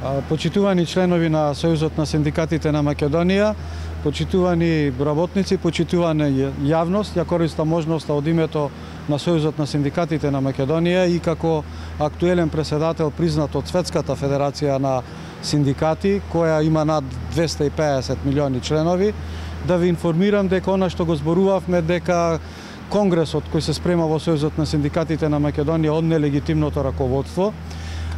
Почитувани членови на Сојузот на синдикатите на Македонија, почитувани работници, почитувана јавност, ја користам можноста од името на Сојузот на синдикатите на Македонија и како актуелен преседател признат од Светската федерација на синдикати, која има над 250 милиони членови, да ви информирам дека она што го зборувавме дека конгресот кој се спрема во Сојузот на синдикатите на Македонија од нелегитимното раководство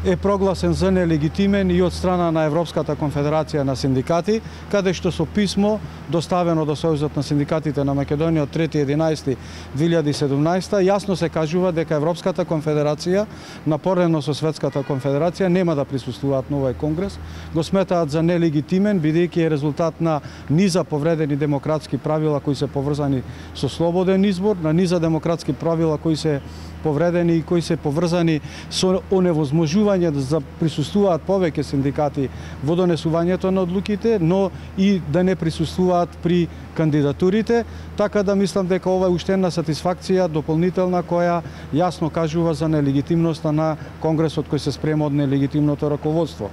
е прогласен за нелегитимен и од страна на Европската конфедерација на синдикати, каде што со писмо доставено до Сојузот на синдикатите на Македонија од 3.11.2017 јасно се кажува дека Европската конфедерација, напоредно со Светската конфедерација, нема да присуствуваат на овој конгрес, го сметаат за нелегитимен бидејќи е резултат на низа повредени демократски правила кои се поврзани со слободен избор, на низа демократски правила кои се повредени и кои се поврзани со оневозможување да присуствуваат повеќе синдикати во донесувањето на одлуките, но и да не присуствуваат при кандидатурите, така да мислам дека ова е уште една сатисфакција дополнителна која јасно кажува за нелегитимноста на конгресот кој се спрема од нелегитимното раководство.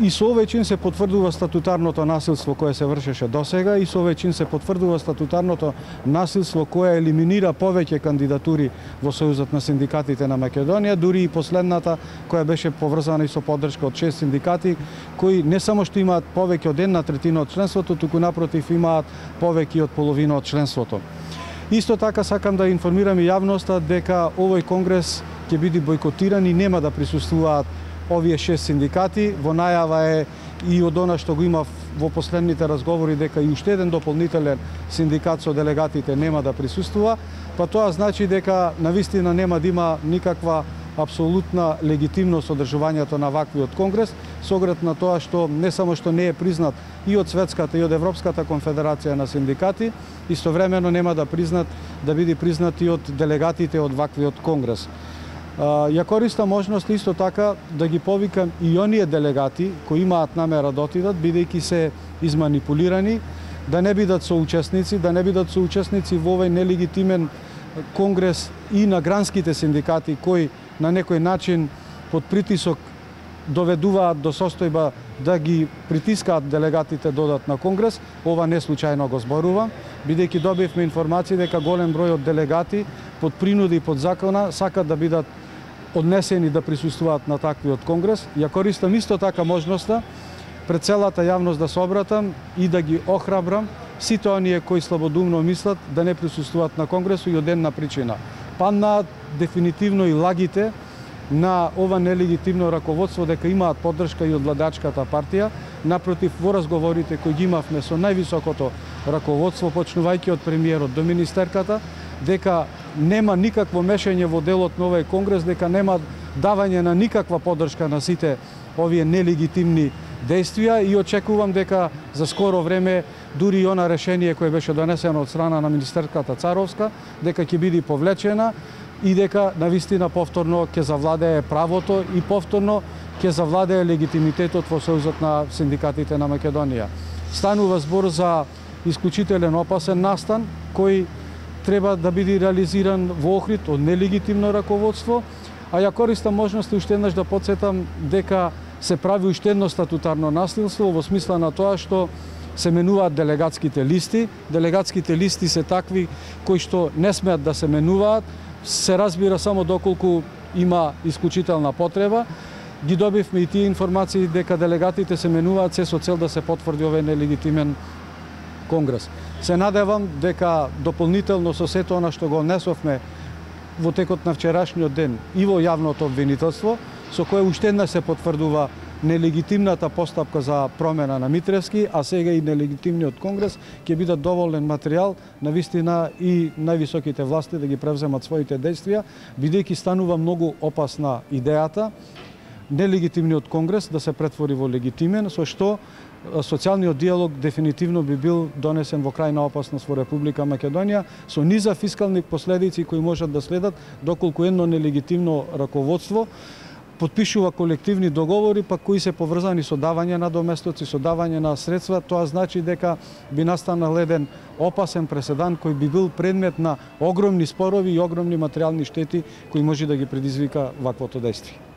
И со овој чин се потврдува статутарното насилство кое се вршеше досега и со овој чин се потврдува статутарното насилство кое елиминира повеќе кандидатури во Сојузот на синдикатите на Македонија, дури и последната која беше поврзана и со поддршка од 6 синдикати кои не само што имаат повеќе од 1/3 од членството, туку напротив имаат повеќе од половина од членството. Исто така сакам да информирам и јавноста дека овој конгрес ќе биде бойкотиран и нема да присуствуваат овие 6 синдикати. Во најава е и од она што го има во последните разговори дека и уште еден дополнителен синдикат со делегатите нема да присуствува, па тоа значи дека навистина нема да има никаква апсолутна легитимност одржувањето на ваквиот конгрес, со оглед на тоа што не само што не е признат и од Светската и од Европската конфедерација на синдикати, истовремено нема да биде признат и од делегатите од ваквиот конгрес. Ја користам можност исто така да ги повикам и оние делегати кои имаат намера да отидат, бидејќи се изманипулирани, да не бидат соучесници, во овој нелегитимен конгрес и на гранските синдикати кои на некој начин под притисок доведуваат до состојба да ги притискаат делегатите да одат на конгрес. Ова не случајно го зборувам, бидејќи добивме информации дека голем број од делегати под принуди и под закона сакат да бидат однесени да присуствуваат на таквиот конгрес. Ја користам исто така можноста пред целата јавност да се обратам и да ги охрабрам сите оние кои слабодумно мислат да не присуствуваат на конгресот и од една причина. Паднаат дефинитивно и лагите на ова нелегитимно раководство дека имаат поддршка и од владачката партија. Напротив, во разговорите кои ги имавме со највисокото раководство, почнувајќи од премиерот до министерката, дека нема никакво мешање во делот на овој конгрес, дека нема давање на никаква поддршка на сите овие нелегитимни действија и очекувам дека за скоро време дури и она решение кое беше донесено од страна на министерката Царовска, дека ќе биде повлечена и дека навистина повторно ќе завладее правото и повторно ќе завладее легитимитетот во Сојузот на синдикатите на Македонија. Станува збор за исклучителен опасен настан кој треба да биде реализиран во Охрид од нелегитимно раководство, а ја користам можноста уште еднаш да потсетам дека се прави уште едно статутарно насилство во смисла на тоа што се менуваат делегатските листи. Делегатските листи се такви кои што не смеат да се менуваат, се разбира само доколку има исклучителна потреба. Ги добивме и тие информации дека делегатите се менуваат се со цел да се потврди овој нелегитимен конгрес. Се надевам дека дополнително со сето она што го однесовме во текот на вчерашниот ден и во јавното обвинителство, со кое уште еднаш се потврдува нелегитимната постапка за промена на Митревски, а сега и нелегитимниот конгрес, ќе бидат доволен материјал на вистина и највисоките власти да ги превземат своите действија, бидејќи станува многу опасна идејата нелегитимниот конгрес да се претвори во легитимен, со што социјалниот диалог дефинитивно би бил донесен во крајна опасност во Република Македонија, со низа фискални последици кои можат да следат доколку едно нелегитимно раководство потпишува колективни договори, па кои се поврзани со давање на доместоци, со давање на средства. Тоа значи дека би настанал еден опасен преседан кој би бил предмет на огромни спорови и огромни материјални штети кои може да ги предизвика ваквото дејство.